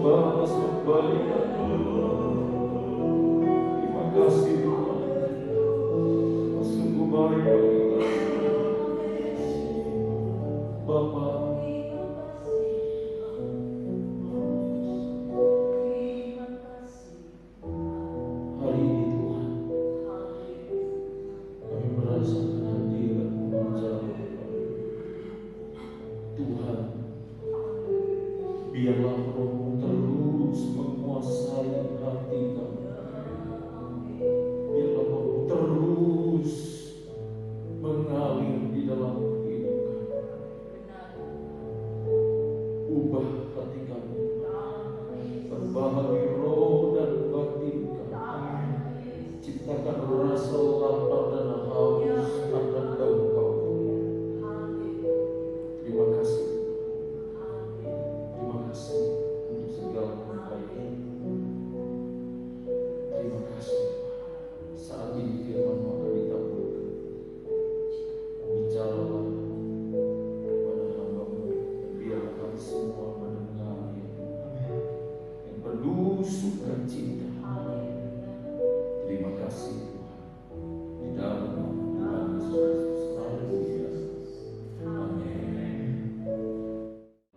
balas kembalikan Tuhan. Terima kasih Tuhan, sungguh baik bagi kami. Bapa, hari ini Tuhan, kami merasakan hadirat-Mu menjauh kami. Tuhan, biarlah Roh-Mu terus menguasai hati kami. Biarlah Roh-Mu terus mengalir di dalam hidup kami. Ubah hati kami, perbaharui roh dan batin kami. Ciptakan rasa lapar dan haus akan Engkau. Terima kasih. Terima kasih untuk segala kebaikan. Terima kasih. Saat ini firman-Mu akan ditaburkan. Bicaralah kepada hamba-Mu, dan biarlah kami semua mendengar yang penuh sukacita. Terima kasih Tuhan. Di dalam nama Tuhan Yesus Kristus. Haleluya. Amin.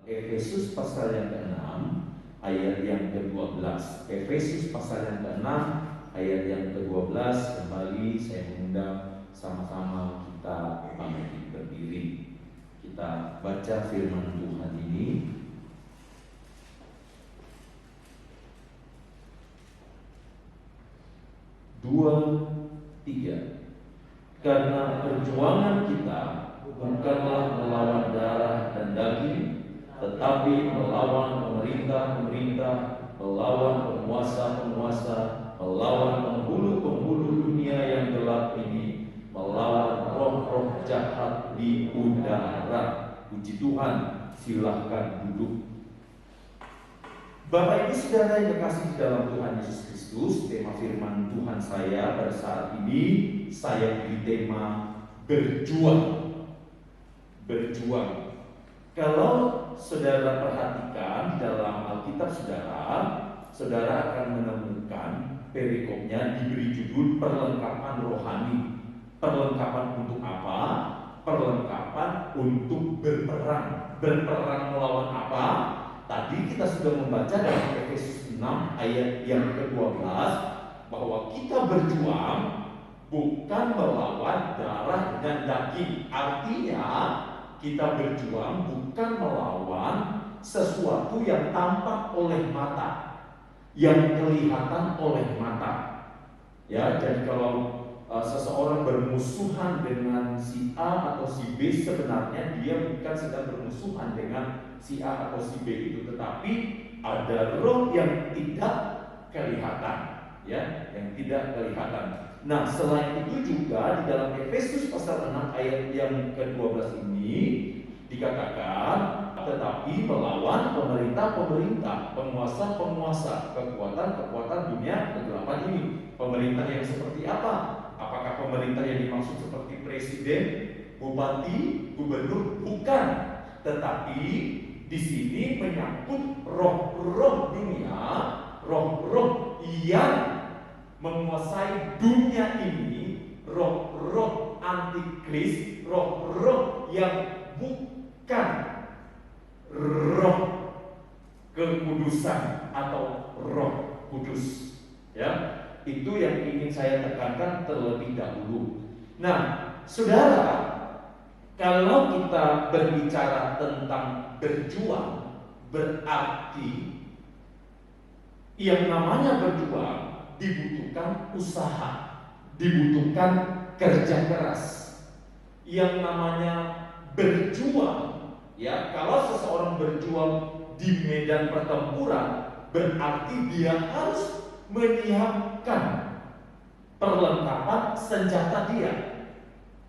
Efesus pasal yang ke-6 ayat yang ke-12. Efesus pasal yang ke-6 ayat yang ke-12. Kembali saya mengundang sama-sama kita bangkit berdiri. Kita baca firman Tuhan ini. 2, 3. Karena perjuangan kita bukanlah melawan darah dan daging, tetapi melawan pemerintah-pemerintah, melawan penguasa-penguasa, melawan penghulu-penghulu dunia yang gelap ini, melawan roh-roh jahat di udara. Puji Tuhan, silahkan duduk. Bapak Ibu Saudara yang kekasih di dalam Tuhan Yesus Kristus, tema firman Tuhan saya pada saat ini saya beri tema berjuang. Berjuang. Kalau saudara perhatikan di dalam Alkitab saudara akan menemukan perikopnya diberi judul perlengkapan rohani. Perlengkapan untuk apa? Perlengkapan untuk berperang. Berperang melawan apa? Tadi kita sudah membaca dalam Efesus 6 ayat yang ke-12 bahwa kita berjuang bukan melawan darah dan daging. Artinya kita berjuang bukan melawan sesuatu yang tampak oleh mata, yang kelihatan oleh mata. Ya, jadi kalau seseorang bermusuhan dengan si A atau si B, sebenarnya dia bukan sedang bermusuhan dengan si A atau si B itu, tetapi ada roh yang tidak kelihatan, ya, yang tidak kelihatan. Nah, selain itu juga di dalam Efesus pasal 6 ayat yang ke-12 ini dikatakan, tetapi melawan pemerintah-pemerintah, penguasa-penguasa, kekuatan-kekuatan dunia kegelapan ini. Pemerintah yang seperti apa? Apakah pemerintah yang dimaksud seperti presiden, bupati, gubernur? Bukan. Tetapi di sini menyangkut roh-roh dunia, roh-roh yang menguasai dunia ini, roh-roh antikris, roh-roh yang bukan roh kekudusan atau roh kudus. Ya, itu yang ingin saya tekankan terlebih dahulu. Nah, saudara, kalau kita berbicara tentang berjuang, berarti yang namanya berjuang dibutuhkan usaha, dibutuhkan kerja keras. Yang namanya berjuang, ya, kalau seseorang berjuang di medan pertempuran, berarti dia harus menyiapkan perlengkapan senjata dia.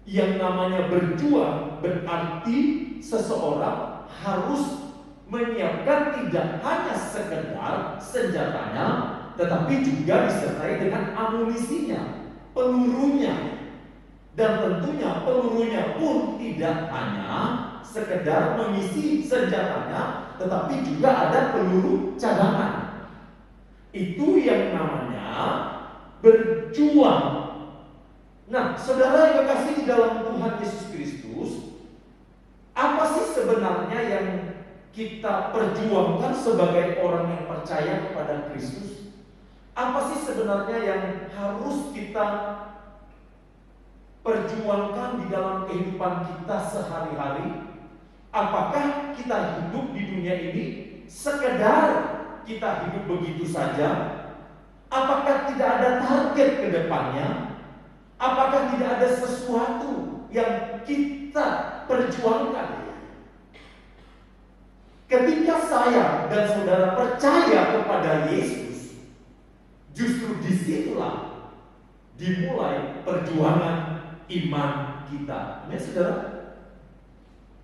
Yang namanya berjuang berarti seseorang harus menyiapkan tidak hanya sekedar senjatanya, tetapi juga disertai dengan amunisinya, pelurunya. Dan tentunya pelurunya pun tidak hanya sekedar mengisi senjatanya, tetapi juga ada peluru cadangan. Itu yang namanya berjuang. Nah, saudara yang kekasih di dalam Tuhan Yesus Kristus, apa sih sebenarnya yang kita perjuangkan sebagai orang yang percaya kepada Kristus? Apa sih sebenarnya yang harus kita perjuangkan di dalam kehidupan kita sehari-hari? Apakah kita hidup di dunia ini sekedar kita hidup begitu saja? Apakah tidak ada target ke depannya? Apakah tidak ada sesuatu yang kita perjuangkan? Ketika saya dan saudara percaya kepada Yesus, justru disitulah dimulai perjuangan iman kita. Ya, saudara?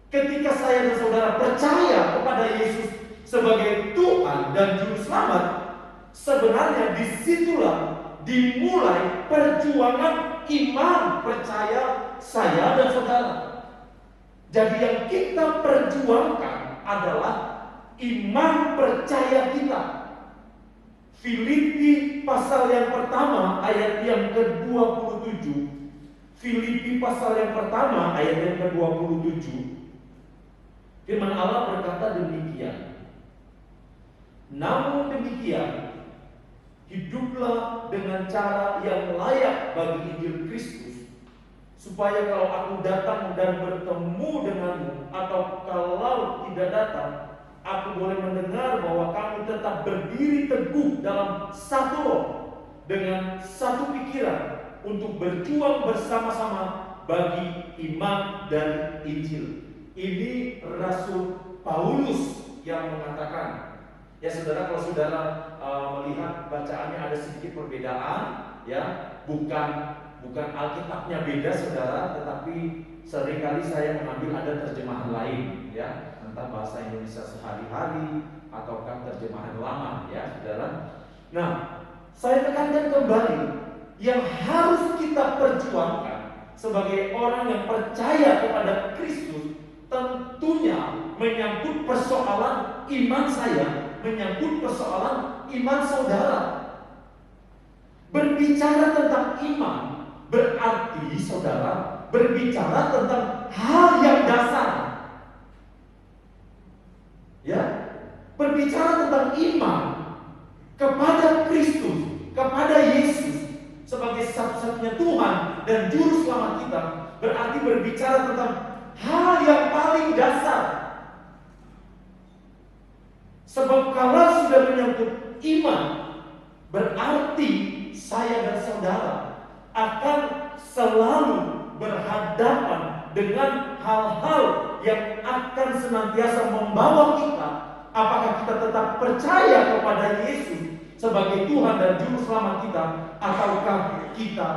Ketika saya dan saudara percaya kepada Yesus sebagai Tuhan dan Juru Selamat, sebenarnya disitulah dimulai perjuangan iman percaya saya dan saudara. Jadi yang kita perjuangkan adalah iman percaya kita. Filipi pasal yang pertama ayat yang ke-27. Filipi pasal yang pertama ayat yang ke-27. Firman Allah berkata demikian. Namun demikian, hiduplah dengan cara yang layak bagi Injil Kristus, supaya kalau aku datang dan bertemu denganmu, atau kalau tidak datang, aku boleh mendengar bahwa kamu tetap berdiri teguh dalam satu roh, dengan satu pikiran, untuk berjuang bersama-sama bagi iman dan Injil. Ini Rasul Paulus yang mengatakan. Ya saudara, kalau saudara melihat bacaannya ada sedikit perbedaan, ya, bukan Alkitabnya beda saudara, tetapi seringkali saya mengambil ada terjemahan lain, ya, entah bahasa Indonesia sehari-hari ataukah terjemahan lama, ya saudara. Nah, saya tekankan kembali, yang harus kita perjuangkan sebagai orang yang percaya kepada Kristus tentunya menyangkut persoalan iman saya, menyangkut persoalan iman saudara. Berbicara tentang iman berarti saudara berbicara tentang hal yang dasar. Ya, berbicara tentang iman kepada Kristus, kepada Yesus sebagai satu-satunya Tuhan dan Juru Selamat kita, berarti berbicara tentang hal yang paling dasar. Sebab kalau sudah menyangkut iman, berarti saya dan saudara akan selalu berhadapan dengan hal-hal yang akan senantiasa membawa kita, apakah kita tetap percaya kepada Yesus sebagai Tuhan dan Juru Selamat kita, ataukah kita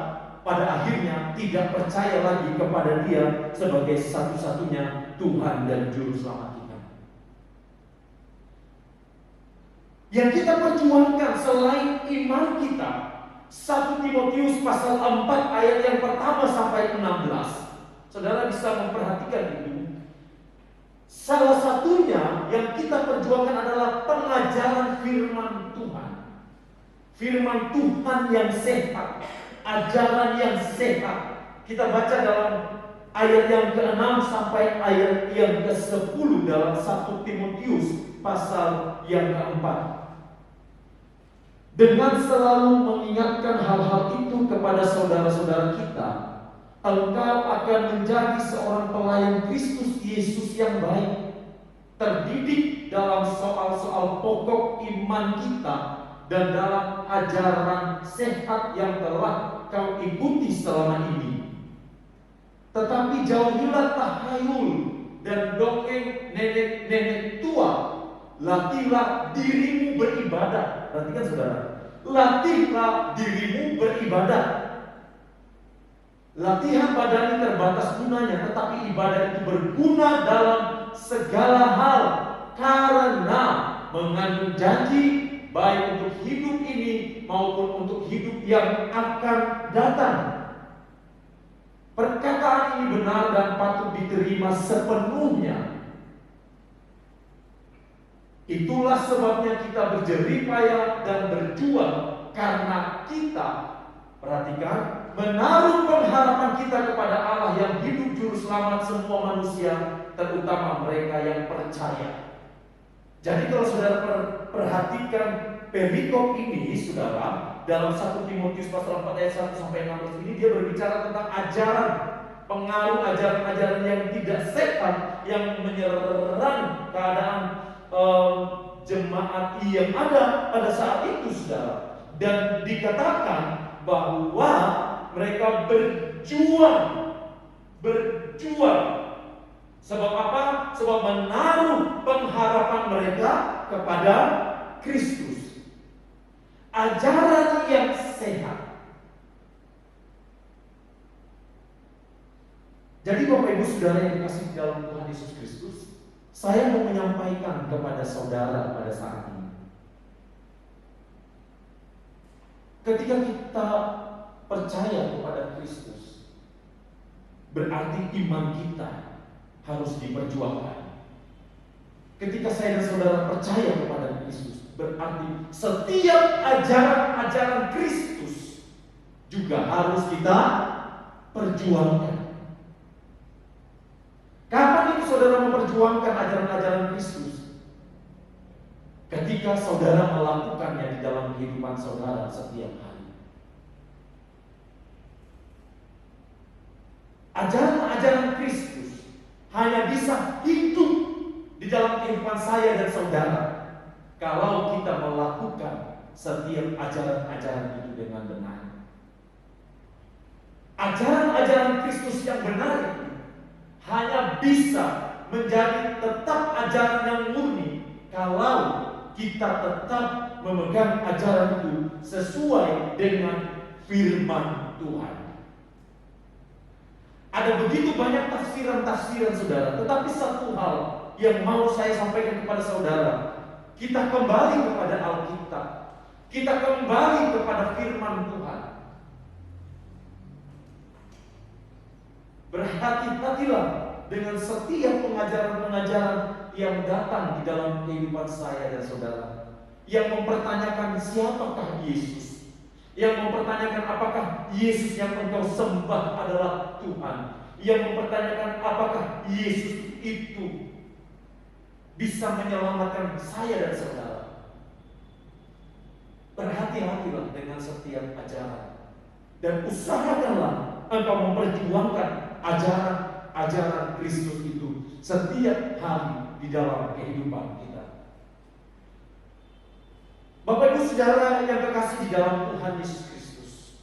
pada akhirnya tidak percaya lagi kepada Dia sebagai satu-satunya Tuhan dan Juru Selamat kita. Yang kita perjuangkan selain iman kita, 1 Timotius pasal 4 ayat yang pertama sampai 16. Saudara bisa memperhatikan itu. Salah satunya yang kita perjuangkan adalah pengajaran firman Tuhan. Firman Tuhan yang sehat, ajaran yang sehat. Kita baca dalam ayat yang ke-6 sampai ayat yang ke-10 dalam 1 Timotius pasal yang ke-4. Dengan selalu mengingatkan hal-hal itu kepada saudara-saudara kita, engkau akan menjadi seorang pelayan Kristus Yesus yang baik, terdidik dalam soal-soal pokok iman kita dan dalam ajaran sehat yang telah kau ikuti selama ini. Tetapi jauhilah tahayul dan dongeng nenek-nenek tua. Latihlah dirimu beribadah. Perhatikan saudara, latihlah dirimu beribadah. Latihan badan ini terbatas gunanya, tetapi ibadah itu berguna dalam segala hal, karena mengandung janji baik untuk hidup ini maupun untuk hidup yang akan datang. Perkataan pernyataan ini benar dan patut diterima sepenuhnya. Itulah sebabnya kita berjerih payah dan berjuang, karena kita, perhatikan, menaruh pengharapan kita kepada Allah yang hidup juru selamat semua manusia, terutama mereka yang percaya. Jadi kalau saudara perhatikan perikop ini, saudara, dalam 1 Timotius pasal 4 ayat 1 sampai 16 ini, dia berbicara tentang ajaran, pengaruh ajaran-ajaran yang tidak sehat, yang menyerang keadaan jemaat yang ada pada saat itu, saudara. Dan dikatakan bahwa mereka berjuang. Sebab apa? Sebab menaruh pengharapan mereka kepada Kristus. Ajaran yang sehat. Jadi Bapak Ibu Saudara yang dikasihi dalam Tuhan Yesus Kristus, saya mau menyampaikan kepada saudara pada saat ini. Ketika kita percaya kepada Kristus, berarti iman kita harus diperjuangkan. Ketika saya dan saudara percaya kepada Kristus, berarti setiap ajaran-ajaran Kristus juga harus kita perjuangkan. Kapan itu saudara memperjuangkan ajaran-ajaran Kristus? Ketika saudara melakukannya di dalam kehidupan saudara setiap hari. Ajaran-ajaran Kristus hanya bisa hidup di dalam kehidupan saya dan saudara kalau kita melakukan setiap ajaran-ajaran itu dengan benar. Ajaran-ajaran Kristus yang benar itu hanya bisa menjadi tetap ajaran yang murni kalau kita tetap memegang ajaran itu sesuai dengan firman Tuhan. Ada begitu banyak tafsiran-tafsiran saudara, tetapi satu hal yang mau saya sampaikan kepada saudara, kita kembali kepada Alkitab, kita kembali kepada firman Tuhan. Berhati-hatilah dengan setiap pengajaran-pengajaran yang datang di dalam kehidupan saya dan saudara, yang mempertanyakan siapakah Yesus, yang mempertanyakan apakah Yesus yang engkau sembah adalah Tuhan, yang mempertanyakan apakah Yesus itu bisa menyelamatkan saya dan saudara. Berhati-hatilah dengan setiap ajaran, dan usahakanlah engkau memperjuangkan ajaran Kristus itu setiap hari di dalam kehidupan kita. Bapak Ibu Saudara yang terkasih di dalam Tuhan Yesus Kristus,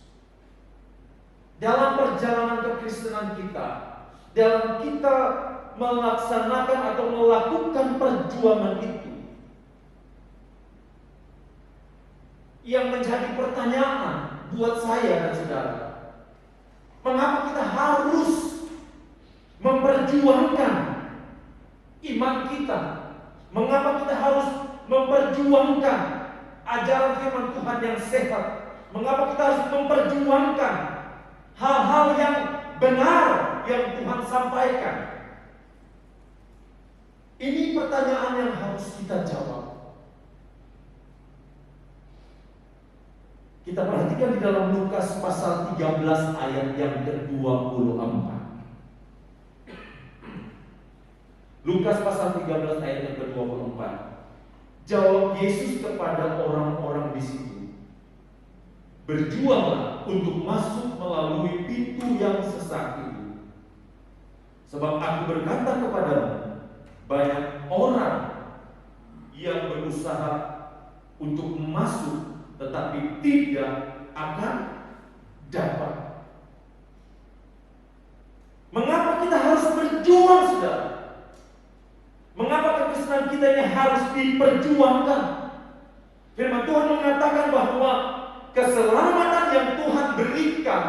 dalam perjalanan kekristenan kita, dalam kita melaksanakan atau melakukan perjuangan itu, yang menjadi pertanyaan buat saya dan saudara, mengapa kita harus memperjuangkan iman kita? Mengapa kita harus memperjuangkan ajaran firman Tuhan yang sehat? Mengapa kita harus memperjuangkan hal-hal yang benar yang Tuhan sampaikan? Ini pertanyaan yang harus kita jawab. Kita perhatikan di dalam Lukas pasal 13 ayat yang ke-24. Lukas pasal 13 ayat yang ke-24. Jawab Yesus kepada orang-orang di situ, "Berjuanglah untuk masuk melalui pintu yang sesak itu. Sebab aku berkata kepadamu, banyak orang yang berusaha untuk masuk, tetapi tidak akan dapat." Mengapa kita harus berjuang, saudara? Mengapa kekristenan kita ini harus diperjuangkan? Firman Tuhan mengatakan bahwa keselamatan yang Tuhan berikan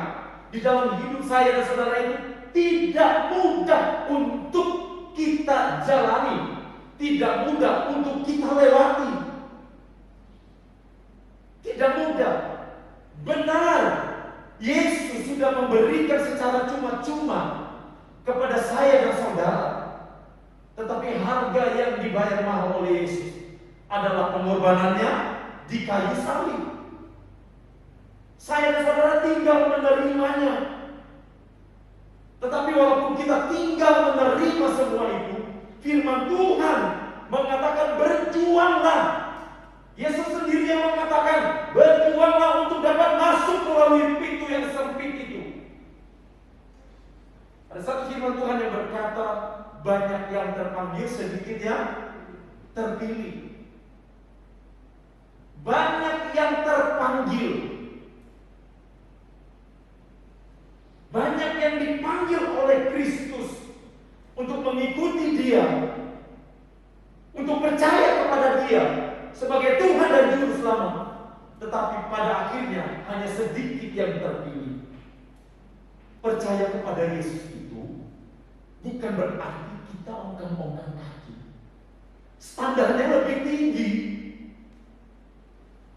di dalam hidup saya dan saudara itu tidak mudah untuk kita jalani, tidak mudah untuk kita lewati. Tidak mudah. Benar, Yesus sudah memberikan secara cuma-cuma yang dibayar mahal oleh Yesus adalah pengorbanannya di kayu salib. Saya dan saudara tinggal menerimanya. Tetapi walaupun kita tinggal menerima semua itu, firman Tuhan mengatakan berjuanglah. Yesus sendiri yang mengatakan berjuanglah untuk dapat masuk melalui pintu yang sempit itu. Ada satu firman Tuhan yang berkata, banyak yang terpanggil, sedikit yang terpilih. Banyak yang terpanggil, banyak yang dipanggil oleh Kristus untuk mengikuti Dia, untuk percaya kepada Dia sebagai Tuhan dan Juru Selamat. Tetapi pada akhirnya hanya sedikit yang terpilih. Percaya kepada Yesus itu bukan berarti kita ongkang-ongkang kaki. Standarnya lebih tinggi.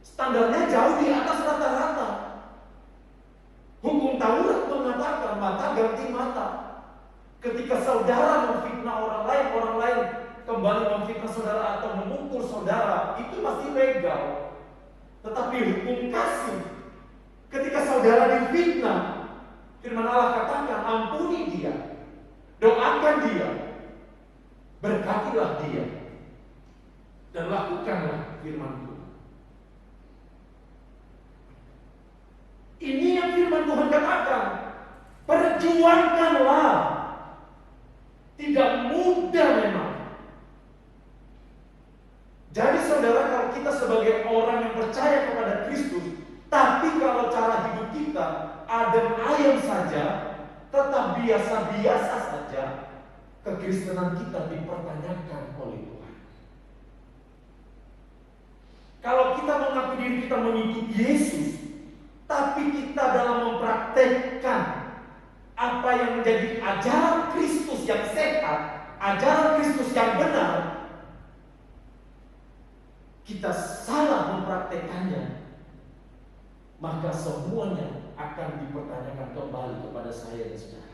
Standarnya jauh di atas rata-rata. Hukum Taurat mengatakan mata ganti mata. Ketika saudara memfitnah orang lain kembali memfitnah saudara atau memukul saudara, itu masih legal. Tetapi hukum kasih, ketika saudara difitnah, firman Allah katakan ampuni dia, doakan dia, berkatilah dia, dan lakukanlah firman Tuhan. Ini yang firman Tuhan katakan, perjuangkanlah. Tidak mudah memang. Jadi saudara, kalau kita sebagai orang yang percaya kepada Kristus, tapi kalau cara hidup kita adem ayem saja, tetap biasa-biasa saja, kekristenan kita dipertanyakan oleh Tuhan. Kalau kita mengaku diri kita mengikuti Yesus, tapi kita dalam mempraktekkan apa yang menjadi ajaran Kristus yang sehat, ajaran Kristus yang benar, kita salah mempraktekannya, maka semuanya akan dipertanyakan kembali kepada saya dan saudara.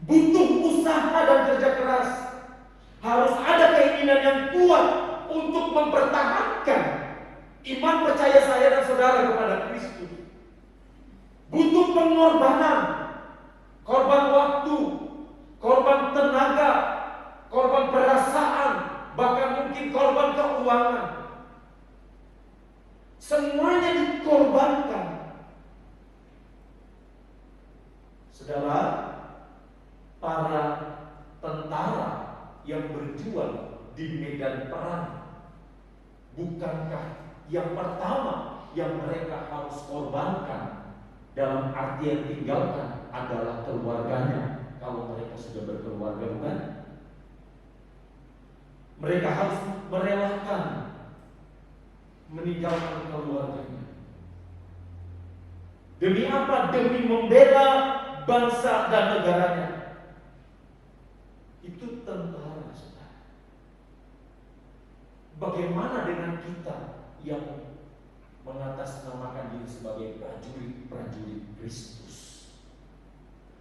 Butuh usaha dan kerja keras. Harus ada keinginan yang kuat untuk mempertahankan iman percaya saya dan saudara kepada Kristus. Butuh pengorbanan, korban waktu, korban tenaga, korban perasaan, bahkan mungkin korban keuangan. Semuanya dikorbankan. Saudara, para tentara yang berjuang di medan perang, bukankah yang pertama yang mereka harus korbankan dalam artian tinggalkan adalah keluarganya, kalau mereka sudah berkeluarga, bukan? Mereka harus merelakan meninggalkan keluarganya. Demi apa? Demi membela bangsa dan negaranya. Itu tentara, saudara. Bagaimana dengan kita yang mengatasnamakan diri sebagai prajurit Kristus?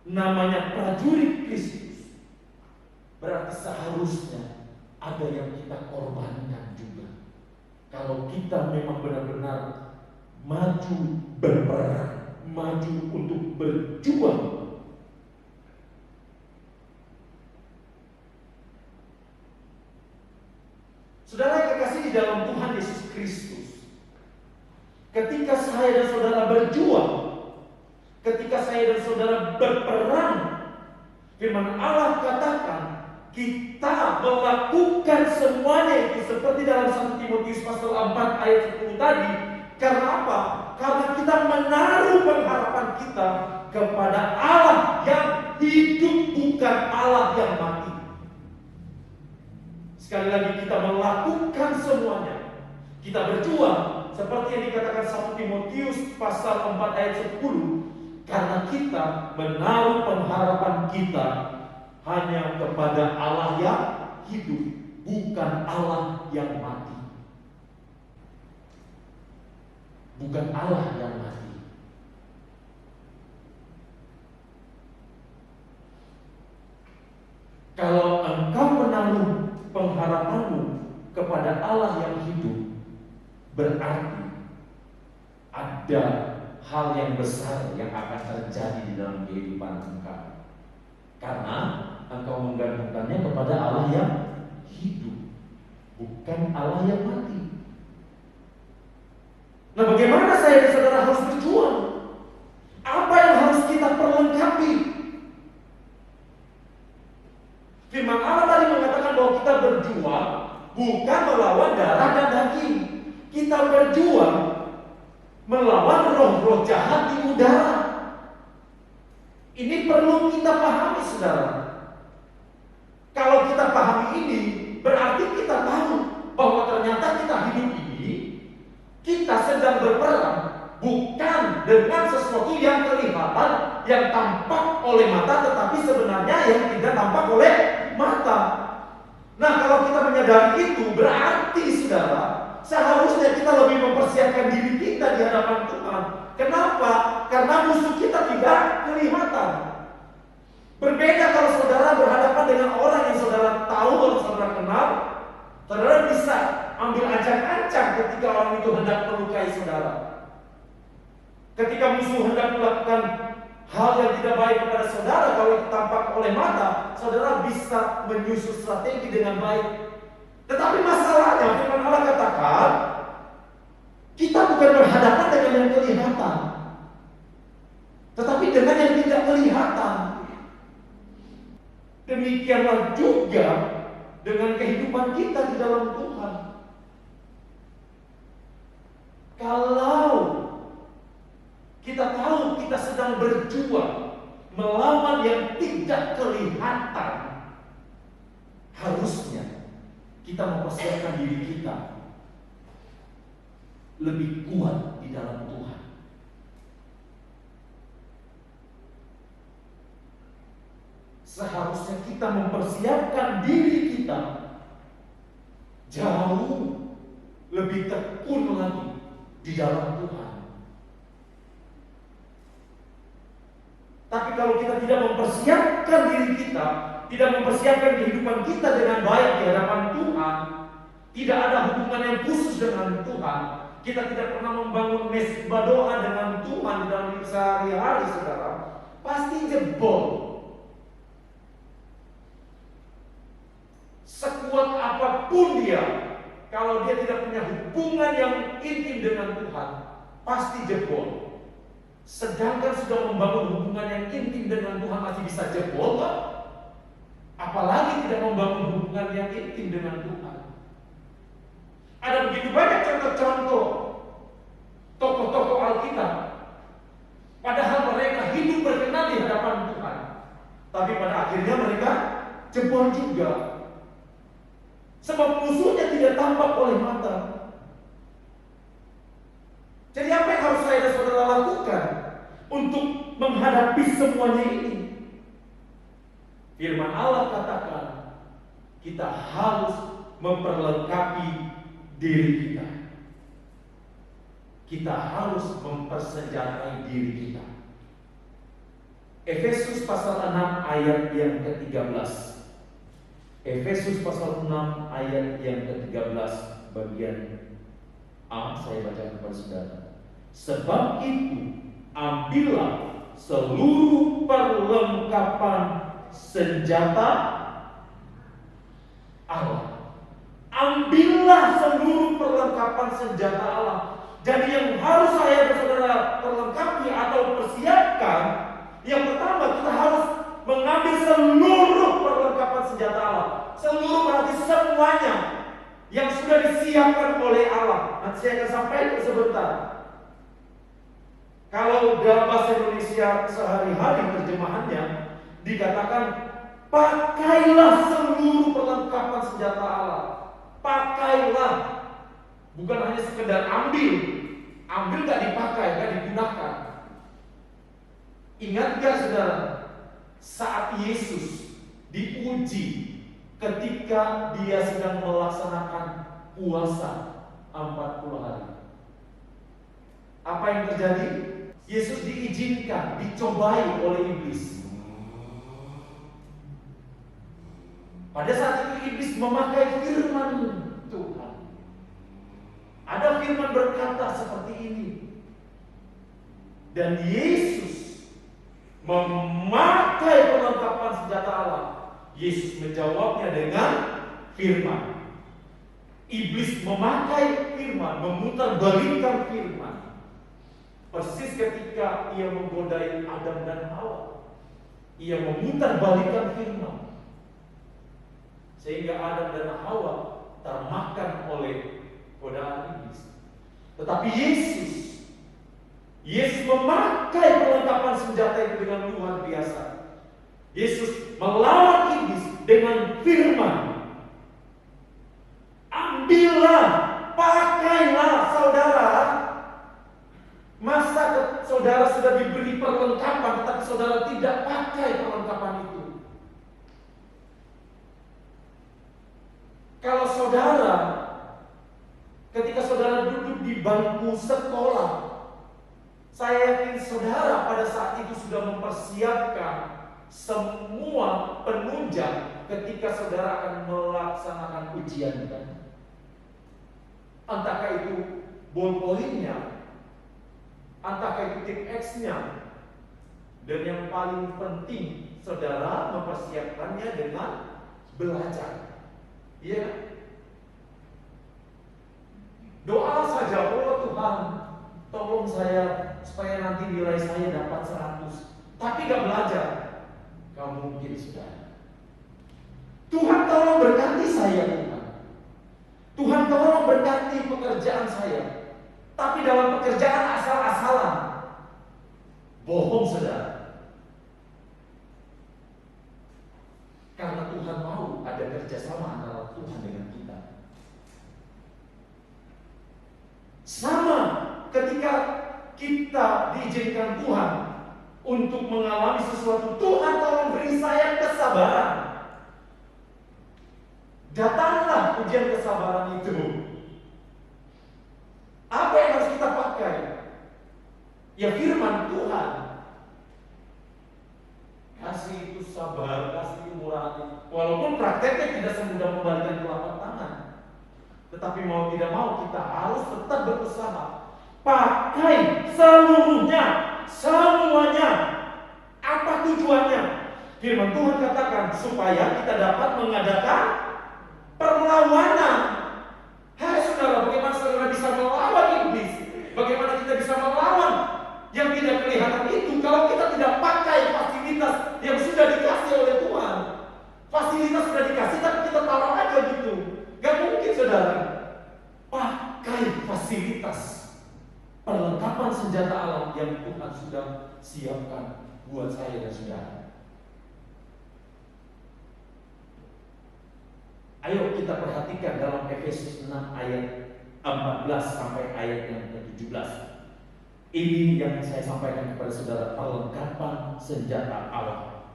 Namanya prajurit Kristus, berarti seharusnya ada yang kita korbankan juga. Kalau kita memang benar-benar maju berperang, maju untuk berjuang. Saudara yang kekasih di dalam Tuhan Yesus Kristus, ketika saya dan saudara berjuang, ketika saya dan saudara berperang, firman Allah katakan kita melakukan semuanya itu seperti dalam 1 Timotius pasal 4 ayat 10 tadi. Karena apa? Karena kita menaruh pengharapan kita kepada Allah yang hidup, bukan Allah yang mati. Sekali lagi, kita melakukan semuanya. Kita berjuang seperti yang dikatakan 1 Timotius pasal 4 ayat 10. Karena kita menaruh pengharapan kita hanya kepada Allah yang hidup, bukan Allah yang mati. Bukan Allah yang mati. Kalau engkau menaruh pengharapanmu kepada Allah yang hidup, berarti ada hal yang besar yang akan terjadi di dalam kehidupan engkau. Karena engkau menggantungkannya kepada Allah yang hidup, bukan Allah yang mati. Nah, bagaimana saya dan saudara harus berjuang? Apa yang harus kita perlengkapi? Firman Allah tadi mengatakan bahwa kita berjuang bukan melawan darah dan daging. Kita berjuang melawan roh-roh jahat di udara. Ini perlu kita pahami, saudara. Kalau kita pahami ini, berarti kita tahu bahwa ternyata kita hidup ini, kita sedang berperang bukan dengan sesuatu yang kelihatan, yang tampak oleh mata, tetapi sebenarnya yang tidak tampak oleh mata. Nah, kalau kita menyadari itu, berarti saudara, seharusnya kita lebih mempersiapkan diri kita di hadapan Tuhan. Kenapa? Karena musuh kita tidak kelihatan. Berbeda kalau saudara berhadapan dengan orang yang saudara tahu, atau saudara kenal, saudara bisa ambil ancang-ancang ketika orang itu hendak melukai saudara. Ketika musuh hendak melakukan hal yang tidak baik kepada saudara, kalau itu tampak oleh mata, saudara bisa menyusun strategi dengan baik. Tetapi masalahnya, firman Allah katakan, kita bukan berhadapan dengan yang kelihatan, tetapi dengan yang tidak kelihatan. Demikianlah juga dengan kehidupan kita di dalam Tuhan. Kalau kita tahu kita sedang berjuang melawan yang tidak kelihatan, harusnya kita mempersiapkan diri kita lebih kuat di dalam Tuhan. Seharusnya kita mempersiapkan diri kita jauh lebih tekun lagi di dalam Tuhan. Tapi kalau kita tidak mempersiapkan diri kita, tidak mempersiapkan kehidupan kita dengan baik di hadapan Tuhan, tidak ada hubungan yang khusus dengan Tuhan, kita tidak pernah membangun mesbah doa dengan Tuhan di dalam hidup sehari-hari, saudara, pasti jebol. Sekuat apapun dia, kalau dia tidak punya hubungan yang intim dengan Tuhan, pasti jebol. Sedangkan sudah membangun hubungan yang intim dengan Tuhan masih bisa jebol, kan? Apalagi tidak membangun hubungan yang intim dengan Tuhan. Ada begitu banyak contoh-contoh tokoh-tokoh Alkitab, padahal mereka hidup berkenan di hadapan Tuhan, tapi pada akhirnya mereka jebol juga. Sebab musuhnya tidak tampak oleh mata. Jadi apa yang harus saya dan saudara lakukan untuk menghadapi semuanya ini? Firman Allah katakan, kita harus memperlengkapi diri kita. Kita harus mempersenjatai diri kita. Efesus pasal 6 ayat yang ke-13. Efesus pasal 6 ayat yang ke-13 bagian A, saya baca kepada saudara. Sebab itu ambillah seluruh perlengkapan senjata Allah. Ambillah seluruh perlengkapan senjata Allah. Jadi yang harus saya dan saudara perlengkapi atau persiapkan, yang pertama kita harus mengambil seluruh perlengkapan senjata Allah. Seluruh berarti semuanya yang sudah disiapkan oleh Allah. Nanti saya akan sampaikan sebentar. Kalau dalam bahasa Indonesia sehari-hari terjemahannya dikatakan, pakailah seluruh perlengkapan senjata Allah. Pakailah, bukan hanya sekedar ambil. Ambil gak dipakai, gak digunakan. Ingat gak saudara, saat Yesus diuji ketika dia sedang melaksanakan puasa 40 hari. Apa yang terjadi? Yesus diizinkan, dicobai oleh iblis. Pada saat itu iblis memakai firman Tuhan. Ada firman berkata seperti ini. Dan Yesus memakai perlengkapan senjata Allah. Yesus menjawabnya dengan firman. Iblis memakai firman, memutarbalikkan firman. Persis ketika ia menggodai Adam dan Hawa, ia memutarbalikkan firman, sehingga Adam dan Hawa termakan oleh godaan iblis. Tetapi Yesus memakai perlengkapan senjata itu dengan luar biasa. Yesus melawan iblis dengan firman. Ambillah, pakailah saudara. Masa saudara sudah diberi perlengkapan, tetapi saudara tidak pakai perlengkapan itu? Kalau saudara, ketika saudara duduk di bangku sekolah, saya yakin saudara pada saat itu sudah mempersiapkan semua penunjang ketika saudara akan melaksanakan ujian, kan? Entahkah itu ballpoint-nya, entahkah itu tip X-nya, dan yang paling penting saudara mempersiapkannya dengan belajar. Iya. Doa saja, oh Tuhan, tolong saya supaya nanti nilai saya dapat 100. Tapi gak belajar, gak mungkin saudara. Tuhan tolong berkati saya, Tuhan. Tuhan tolong berkati pekerjaan saya. Tapi dalam pekerjaan asal-asalan, bohong saudara. Karena Tuhan mau ada kerjasama antara Tuhan dengan kita. Sama ketika kita diizinkan Tuhan untuk mengalami sesuatu, Tuhan tolong beri saya kesabaran. Datanglah ujian kesabaran itu. Apa yang harus kita pakai? Ya firman Tuhan. Kasih itu sabar, kasih itu murah hati. Walaupun prakteknya tidak semudah membalikkan telapak tangan, tetapi mau tidak mau kita harus tetap berusaha. Pakai seluruhnya, semuanya. Apa tujuannya? Firman Tuhan katakan supaya kita dapat mengadakan perlawanan. Hai saudara, bagaimana saudara bisa melawan iblis? Bagaimana kita bisa melawan yang tidak kelihatan itu kalau kita tidak pakai fasilitas yang sudah dikasih oleh Tuhan? Fasilitas sudah dikasih tapi kita taruh aja gitu. Gak mungkin saudara. Pakai fasilitas perlengkapan senjata alam yang Tuhan sudah siapkan buat saya dan saudara. Ayo kita perhatikan dalam Efesus 6 ayat 14 sampai ayat yang ke-17. Ini yang saya sampaikan kepada saudara, perlengkapan senjata Allah.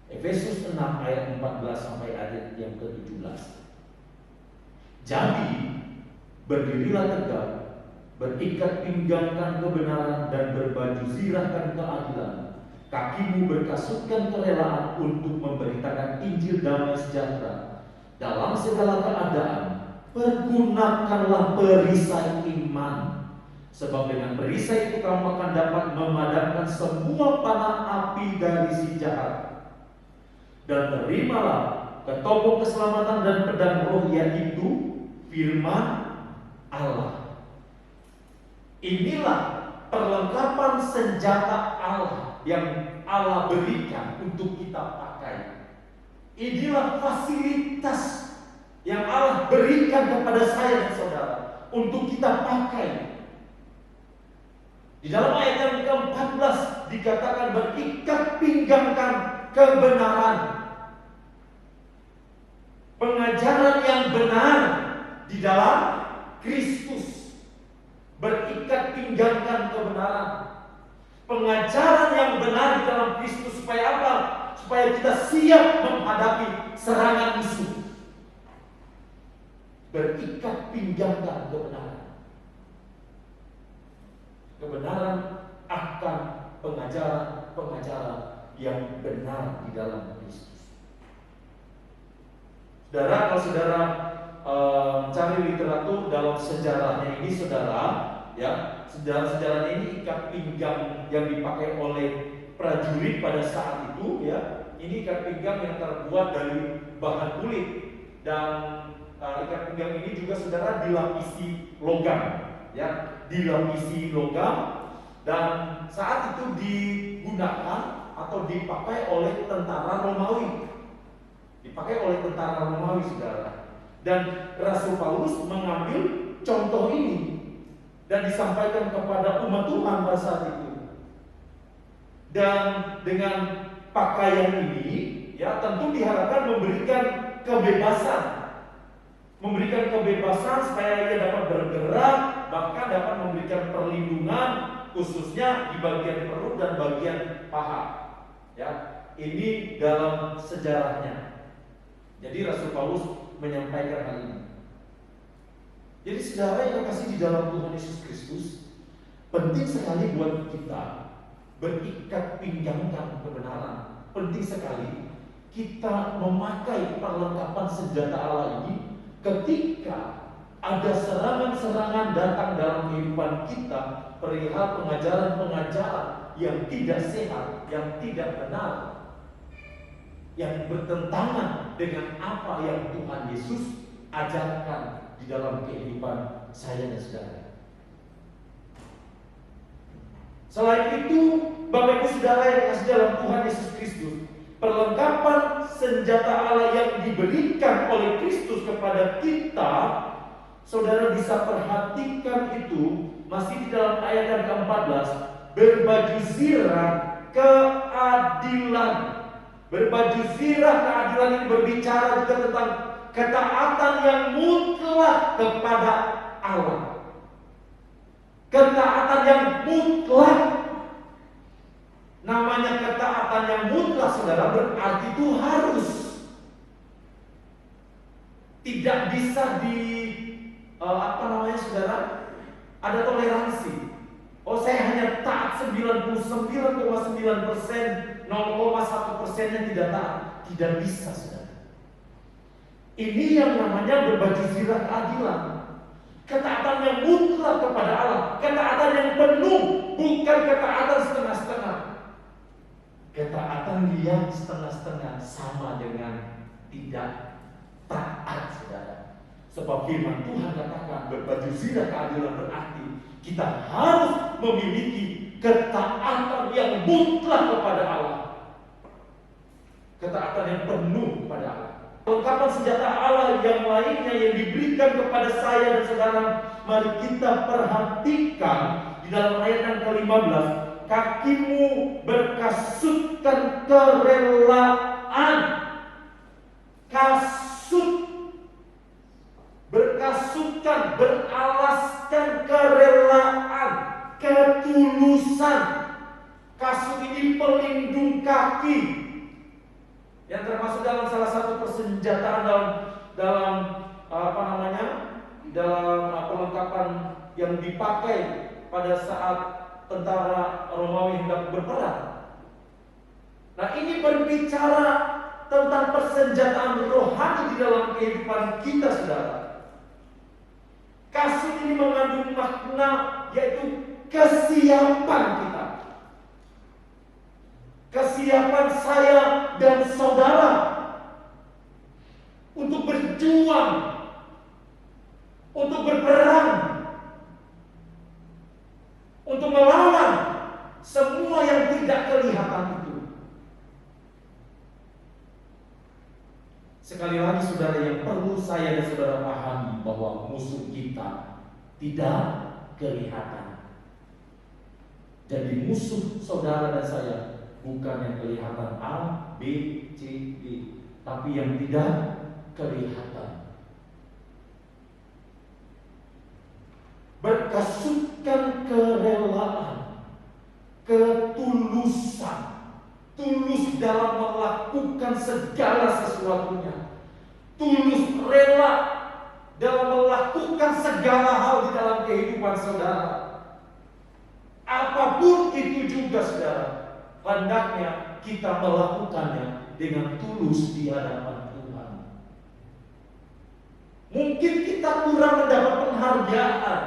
Efesus 6 ayat 14 sampai ayat yang ke-17. Jadi, berdirilah tegak, berikat pinggangkan kebenaran dan berbaju zirahkan keadilan. Kakimu berkasutkan kerelaan untuk memberitakan Injil damai sejahtera. Dalam segala keadaan, pergunakanlah perisai iman. Sebab dengan perisai itu kamu akan dapat memadamkan semua panah api dari si jahat. Dan terimalah ketopong keselamatan dan pedang roh, yaitu firman Allah. Inilah perlengkapan senjata Allah yang Allah berikan untuk kita pakai. Inilah fasilitas yang Allah berikan kepada saya dan saudara untuk kita pakai. Di dalam ayat yang ke-14 dikatakan berikat pinggangkan kebenaran. Pengajaran yang benar di dalam Kristus. Berikat pinggangkan kebenaran. Pengajaran yang benar di dalam Kristus supaya apa? Supaya kita siap menghadapi serangan musuh. Berikat pinggangkan kebenaran. Kebenaran akan pengajaran-pengajaran yang benar di dalam Kristus. Saudara, kalau saudara cari literatur dalam sejarahnya ini, saudara, ya, sejarahnya ini ikat pinggang yang dipakai oleh prajurit pada saat itu, ya, ini ikat pinggang yang terbuat dari bahan kulit, dan ikat pinggang ini juga saudara dilapisi logam, ya, dilapisi logam, dan saat itu digunakan atau dipakai oleh tentara Romawi, saudara. Dan Rasul Paulus mengambil contoh ini dan disampaikan kepada umat Tuhan pada saat itu. Dan dengan pakaian ini, ya, tentu diharapkan memberikan kebebasan supaya ia dapat bergerak, bahkan dapat memberikan perlindungan khususnya di bagian perut dan bagian paha. Ya, ini dalam sejarahnya. Jadi Rasul Paulus menyampaikan hal ini. Jadi saudara yang kasih di dalam Tuhan Yesus Kristus, penting sekali buat kita berikat pinggangkan kebenaran. Penting sekali kita memakai perlengkapan senjata Allah ini ketika ada serangan-serangan datang dalam kehidupan kita perihal pengajaran-pengajaran yang tidak sehat, yang tidak benar, yang bertentangan dengan apa yang Tuhan Yesus ajarkan di dalam kehidupan saya dan saudara. Selain itu, Bapak Ibu Saudara yang dikasihi dalam Tuhan Yesus Kristus, perlengkapan senjata Allah yang diberikan oleh Kristus kepada kita, saudara bisa perhatikan itu masih di dalam ayat yang ke-14, berbaju zirah keadilan. Berbaju zirah keadilan ini berbicara juga tentang ketaatan yang mutlak kepada Allah. Ketaatan yang mutlak. Namanya ketaatan yang mutlak, saudara, berarti itu harus. Tidak bisa saudara, ada toleransi. Oh, saya hanya taat 99,9%, 0,1%-nya tidak taat. Tidak bisa, saudara. Ini yang namanya berbaju zirah keadilan. Ketaatan yang mutlak kepada Allah, ketaatan yang penuh, bukan ketaatan setengah-setengah. Ketaatan yang setengah-setengah sama dengan tidak taat, saudara. Sebab firman Tuhan katakan berbaju zirah keadilan berarti kita harus memiliki ketaatan yang mutlak kepada Allah. Ketaatan yang penuh kepada Allah. Perlengkapan senjata Allah yang lainnya yang diberikan kepada saya dan saudara, mari kita perhatikan di dalam ayat yang ke-15. Kakimu berkasutkan kerelaan. Berkasutkan, beralaskan kerelaan, ketulusan. Kasut ini pelindung kaki, yang termasuk dalam salah satu persenjataan dalam perlengkapan yang dipakai pada saat tentara Romawi hendak berperang. Nah, ini berbicara tentang persenjataan rohani di dalam kehidupan kita, saudara. Kasut ini mengandung makna, yaitu kesiapan kita. Kesiapan saya dan saudara untuk berjuang, untuk berperang, untuk melawan semua yang tidak kelihatan itu. Sekali lagi, saudara, yang perlu saya dan saudara pahami bahwa musuh kita tidak kelihatan. Jadi musuh saudara dan saya bukan yang kelihatan A, B, C, D, tapi yang tidak kelihatan. Berkasutkan kerelaan, ketulusan, tulus dalam melakukan segala sesuatunya, tulus rela dalam melakukan segala hal di dalam kehidupan saudara. Apapun itu juga, saudara, hendaknya kita melakukannya dengan tulus di hadapan Tuhan. Mungkin kita kurang mendapat penghargaan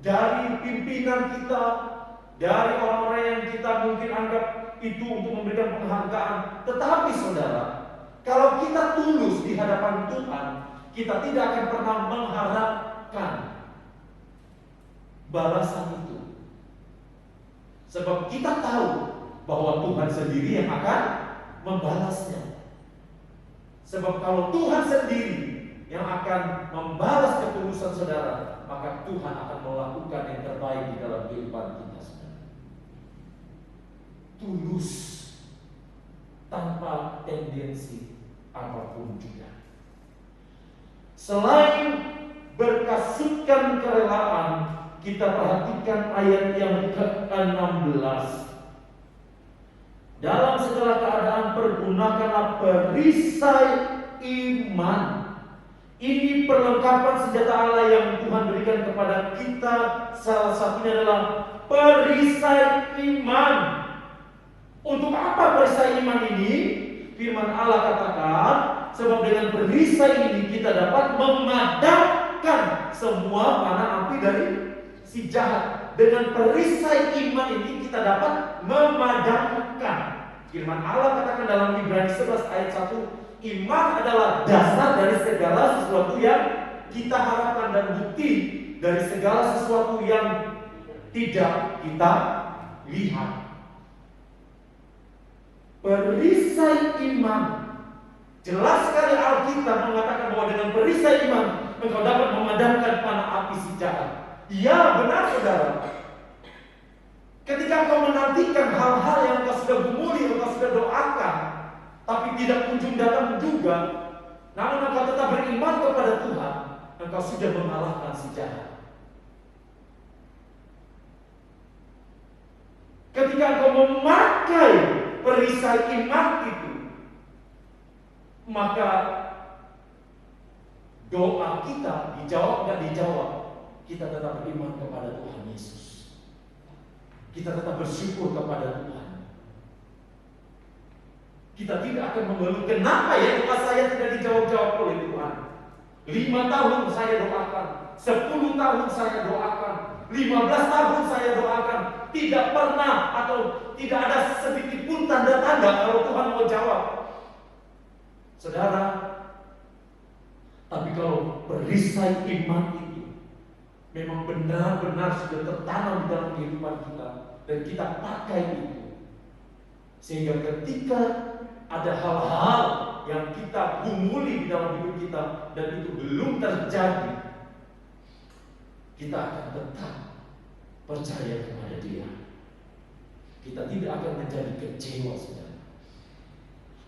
dari pimpinan kita, dari orang-orang yang kita mungkin anggap itu untuk memberikan penghargaan. Tetapi saudara, kalau kita tulus di hadapan Tuhan, kita tidak akan pernah mengharapkan balasan itu. Sebab kita tahu bahwa Tuhan sendiri yang akan membalasnya. Sebab kalau Tuhan sendiri yang akan membalas ketulusan saudara, maka Tuhan akan melakukan yang terbaik di dalam kehidupan kita, saudara. Tulus, tanpa tendensi apapun juga. Selain berkasihkan kerelaan, kita perhatikan ayat yang ke-16. Dalam segala keadaan pergunakanlah perisai iman. Ini perlengkapan senjata Allah yang Tuhan berikan kepada kita. Salah satunya adalah perisai iman. Untuk apa perisai iman ini? Firman Allah katakan, sebab dengan perisai ini kita dapat memadamkan semua panah api dari si jahat. Dengan perisai iman ini kita dapat memadamkan. Firman Allah katakan dalam Ibrani 11 ayat 1, iman adalah dasar dari segala sesuatu yang kita harapkan dan bukti dari segala sesuatu yang tidak kita lihat. Perisai iman. Jelas sekali Alkitab mengatakan bahwa dengan perisai iman engkau dapat memadamkan panah api si jahat. Ya, benar saudara. Ketika engkau menantikan hal-hal yang engkau sudah gumuli, engkau sudah doakan, tapi tidak kunjung datang juga, namun engkau tetap beriman kepada Tuhan, engkau sudah mengalahkan si jahat. Ketika engkau memakai perisai iman itu, maka doa kita dijawab nggak dijawab, kita tetap beriman kepada Tuhan Yesus. Kita tetap bersyukur kepada Tuhan. Kita tidak akan mengeluh, kenapa ya doa saya tidak dijawab-jawab oleh Tuhan. 5 tahun saya doakan, 10 tahun saya doakan, 15 tahun saya doakan, tidak pernah atau tidak ada sedikit pun tanda-tanda kalau Tuhan mau jawab. Saudara, tapi kalau perisai iman itu memang benar-benar sudah tertanam di dalam kehidupan kita dan kita pakai itu, sehingga ketika ada hal-hal yang kita gumuli di dalam hidup kita dan itu belum terjadi, kita akan tetap percaya kepada Dia. Kita tidak akan menjadi kecewa, saudara.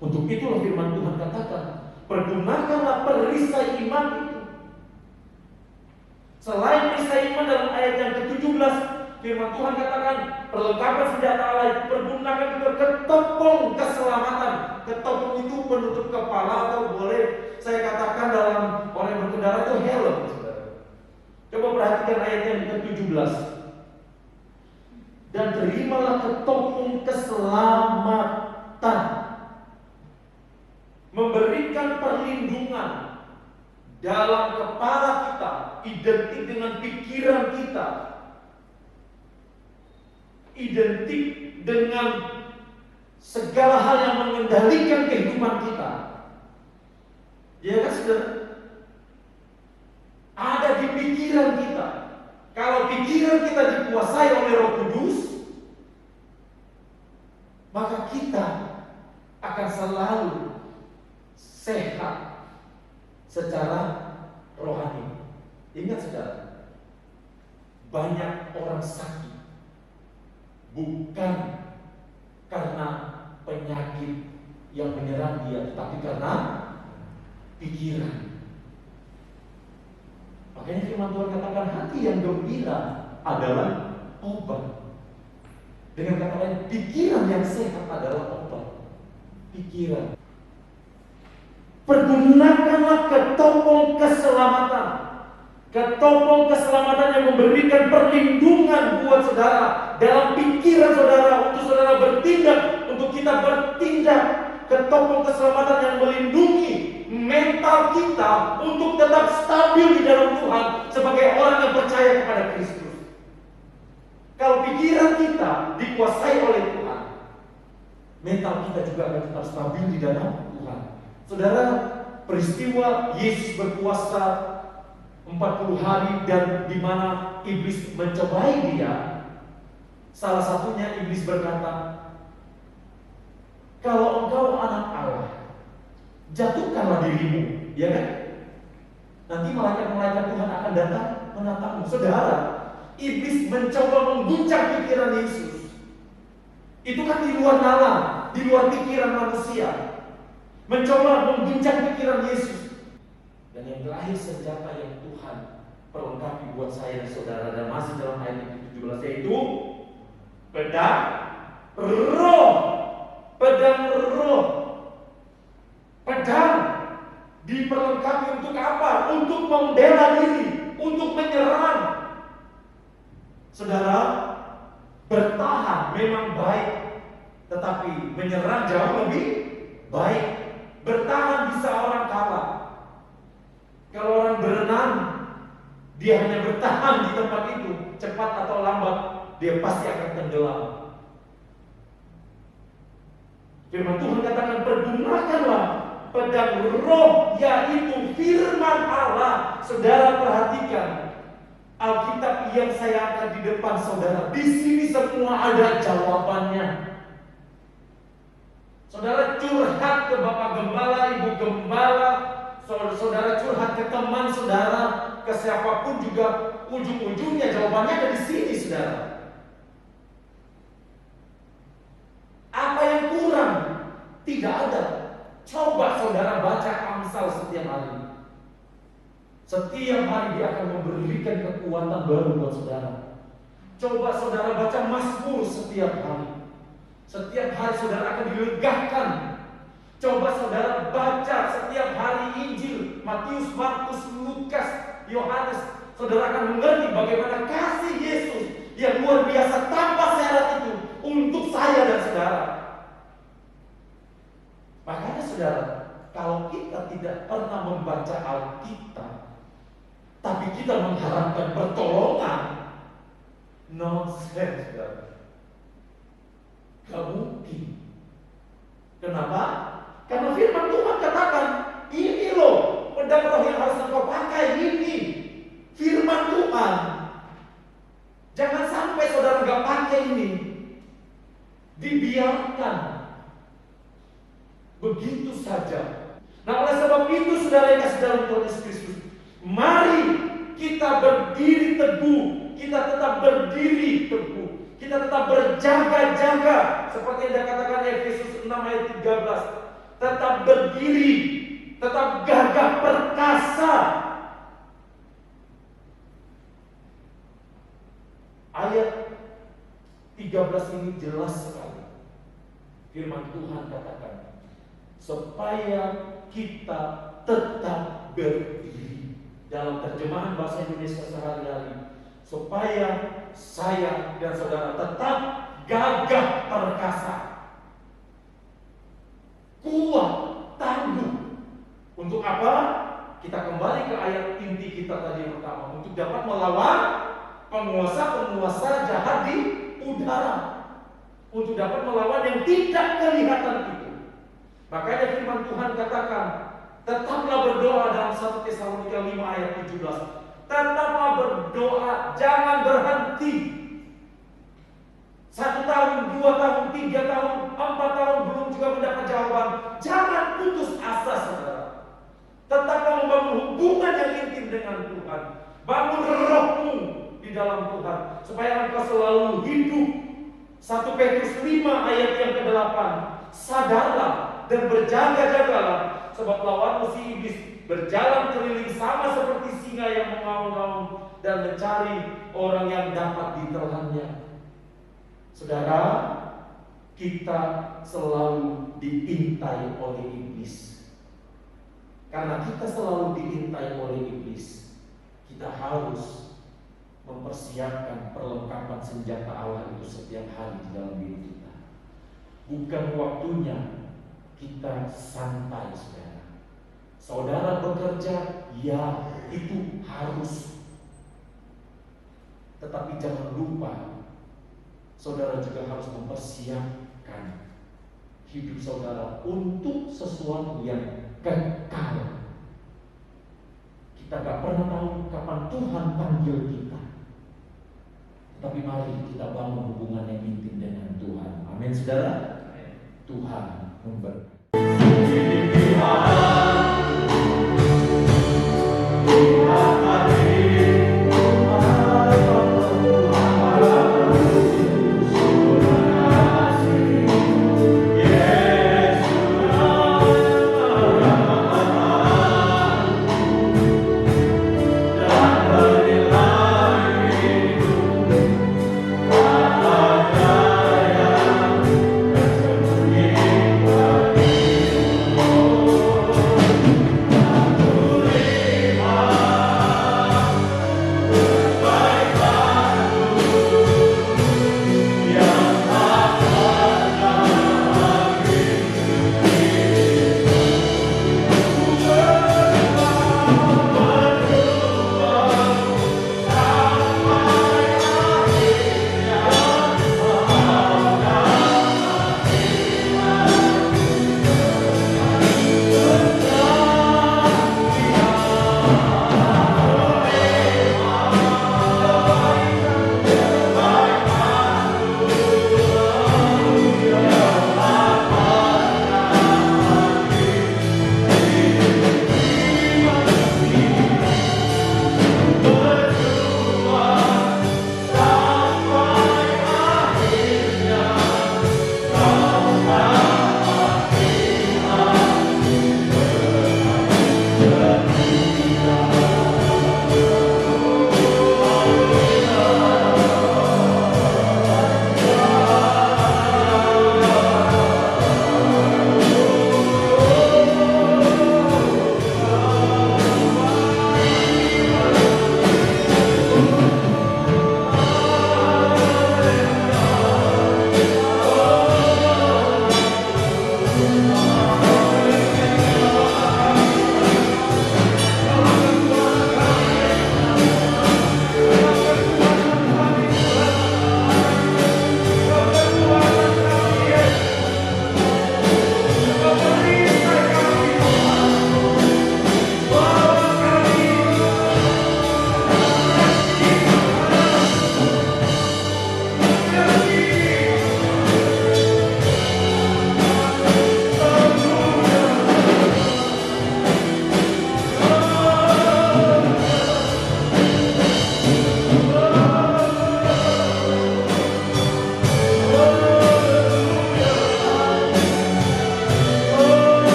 Untuk itulah firman Tuhan katakan, pergunakanlah perisai iman itu. Selain perisai iman dalam ayat yang ke-17, firman Tuhan katakan, perlengkapan senjata Allah itu pergunakan juga ketopong keselamatan. Ketopong itu penutup kepala, atau boleh saya katakan dalam orang yang berkendara itu helm. Coba perhatikan ayat yang ke-17. Dan terimalah ketopong keselamatan, memberikan perlindungan dalam kepala kita, identik dengan pikiran kita, identik dengan segala hal yang mengendalikan kehidupan kita. Ya kan saudara? Ada di pikiran kita. Kalau pikiran kita dikuasai oleh Roh Kudus, maka kita akan selalu sehat secara rohani. Ingat saudara, banyak orang sakit bukan karena penyakit yang menyerang dia, tapi karena pikiran. Makanya firman Tuhan katakan, hati yang gembira adalah obat. Dengan kata lain, pikiran yang sehat adalah obat. Pikiran. Pergunakanlah ketopong keselamatan. Ketopong keselamatan yang memberikan perlindungan buat saudara dalam pikiran saudara, untuk saudara bertindak, untuk kita bertindak. Ketopong keselamatan yang melindungi kita untuk tetap stabil di dalam Tuhan sebagai orang yang percaya kepada Kristus. Kalau pikiran kita dikuasai oleh Tuhan, mental kita juga akan tetap stabil di dalam Tuhan. Saudara, peristiwa Yesus berpuasa 40 hari dan di mana iblis mencobai dia, salah satunya iblis berkata, kalau engkau anak Allah, jatuhkanlah dirimu, ya kan? Nanti malaikat-malaikat Tuhan akan datang menatangmu. Saudara, iblis mencoba mengguncang pikiran Yesus. Itu kan di luar nalar, di luar pikiran manusia. Mencoba mengguncang pikiran Yesus. Dan yang terakhir senjata yang Tuhan perlengkapi buat saya dan saudara, dan masih dalam ayat 17, yaitu pedang roh. Pedang roh. Pedang diperlengkapi untuk apa? Untuk membela diri, untuk menyerang. Saudara, bertahan memang baik, tetapi menyerang jauh lebih baik. Bertahan bisa orang kalah. Kalau orang berenang, dia hanya bertahan di tempat itu, cepat atau lambat dia pasti akan tenggelam. Firman Tuhan katakan, pergunakanlah pedang roh, yaitu firman Allah. Saudara perhatikan Alkitab yang saya angkat di depan saudara. Di sini semua ada jawabannya. Saudara curhat ke Bapak Gembala, Ibu Gembala, saudara curhat ke teman saudara, ke siapapun juga, ujung-ujungnya jawabannya ada di sini, saudara. Apa yang kurang? Tidak ada. Coba saudara baca Amsal setiap hari. Setiap hari dia akan memberikan kekuatan baru buat saudara. Coba saudara baca Mazmur setiap hari. Setiap hari saudara akan dilegakan. Coba saudara baca setiap hari Injil, Matius, Markus, Lukas, Yohanes. Saudara akan mengerti bagaimana kasih Yesus yang luar biasa tanpa syarat itu untuk saya dan saudara. Makanya saudara, kalau kita tidak pernah membaca Alkitab, tapi kita mengharapkan pertolongan, nonsense, saudara. Gak mungkin. Kenapa? Karena firman Tuhan katakan, ini loh pedang roh yang harus engkau pakai, ini firman Tuhan. Jangan sampai saudara gak pakai ini, dibiarkan begitu saja. Nah, oleh sebab itu saudara yang kasih dalam Tuhan Yesus Kristus, mari kita berdiri teguh. Kita tetap berdiri teguh. Kita tetap berjaga-jaga seperti yang dikatakan Efesus 6 ayat 13. Tetap berdiri, tetap gagah perkasa. Ayat 13 ini jelas sekali. Firman Tuhan katakan, supaya kita tetap berdiri. Dalam terjemahan bahasa Indonesia sehari-hari, supaya saya dan saudara tetap gagah perkasa, kuat, tangguh. Untuk apa? Kita kembali ke ayat inti kita tadi yang pertama, untuk dapat melawan penguasa-penguasa jahat di udara, untuk dapat melawan yang tidak kelihatan itu. Makanya firman Tuhan katakan, tetaplah berdoa dalam 1 Tesalonika 5 ayat 17. Tetaplah berdoa, jangan berhenti. 1 tahun, 2 tahun, 3 tahun, 4 tahun belum juga mendapat jawaban. Jangan putus asa, saudara. Tetaplah membangun hubungan yang intim dengan Tuhan. Bangun rohmu di dalam Tuhan, supaya engkau selalu hidup. 1 Petrus 5 ayat yang ke-8. Sadarlah dan berjaga-jagalah, sebab lawanmu si iblis berjalan keliling sama seperti singa yang mengaum-ngaum dan mencari orang yang dapat ditelannya. Saudara, kita selalu diintai oleh iblis. Karena kita selalu diintai oleh iblis, kita harus mempersiapkan perlengkapan senjata Allah itu setiap hari di dalam diri kita. Bukan waktunya kita santai, saudara. Saudara bekerja bekerja, ya itu harus. Tetapi jangan lupa, saudara juga harus mempersiapkan hidup saudara untuk sesuatu yang kekal. Kita gak pernah tahu kapan Tuhan panggil kita. Tapi mari kita bangun hubungan yang intim dengan Tuhan. Amin, saudara. Tuhan memberkati.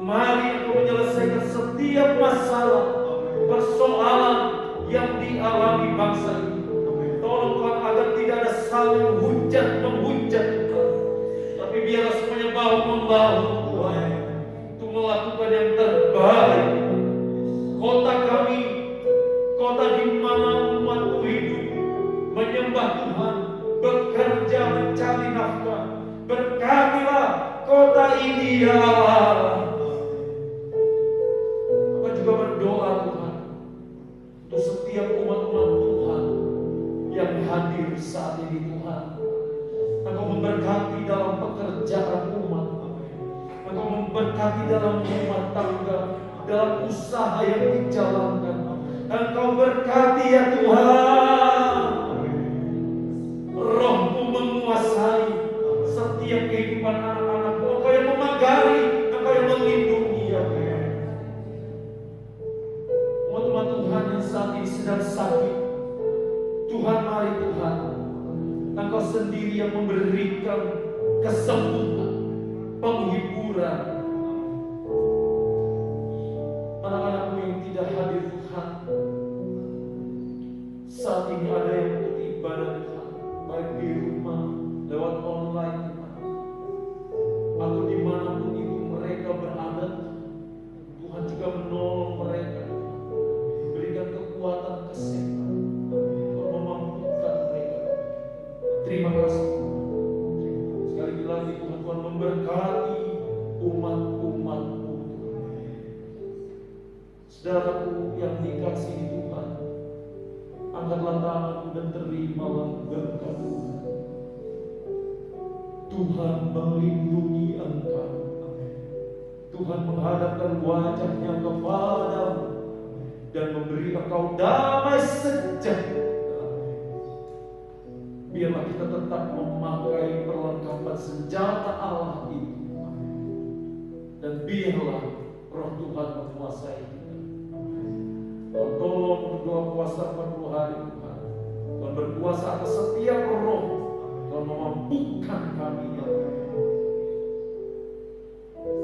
Mari Engkau menyelesaikan setiap masalah ya Allah. Maka juga berdoa Tuhan untuk setiap umat-umat Tuhan yang hadir saat ini Tuhan. Engkau memberkati dalam pekerjaan umat, Engkau memberkati dalam rumah tangga, dalam usaha yang dijalankan. Engkau berkati ya Tuhan. Roh-Mu menguasai setiap kehidupan anak-anak-Mu. Engkau yang memagari, Engkau yang melindungi ya Tuhan. Umat-umat Tuhan yang saat ini sedang sakit, Tuhan mari Tuhan, Engkau sendiri yang memberikan kesembuhan, penghiburan. Anak-anak-Mu yang tidak hadir Tuhan, saat ini ada yang beribadah Tuhan, baik di rumah, lewat online Tuhan, atau dimanapun itu mereka berada. Tuhan juga menolong mereka, berikan kekuatan, kesehatan, memampukan mereka. Terima kasih. Sekali lagi Tuhan memberkati umat-umat-Mu. Saudaraku yang dikasihi Tuhan, angkatlah tanganmu dan terimalah berkat Tuhan. Tuhan melindungi engkau. Tuhan menghadapkan wajahnya kepadamu dan memberi engkau damai sejahtera. Biarlah kita tetap memakai perlengkapan senjata Allah itu, dan biarlah Roh Tuhan menguasai kita. Tolong berdoa puasa 40 hari Tuhan. Tuhan berkuasa atas setiap roh. Tuhan memampukan kami ya Tuhan.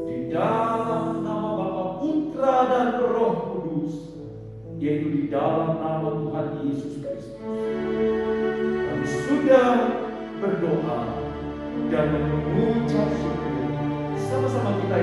Di dalam nama Bapa, Putra dan Roh Kudus, yaitu di dalam nama Tuhan Yesus Kristus, kami sudah berdoa dan mengucap syukur. Sama-sama kita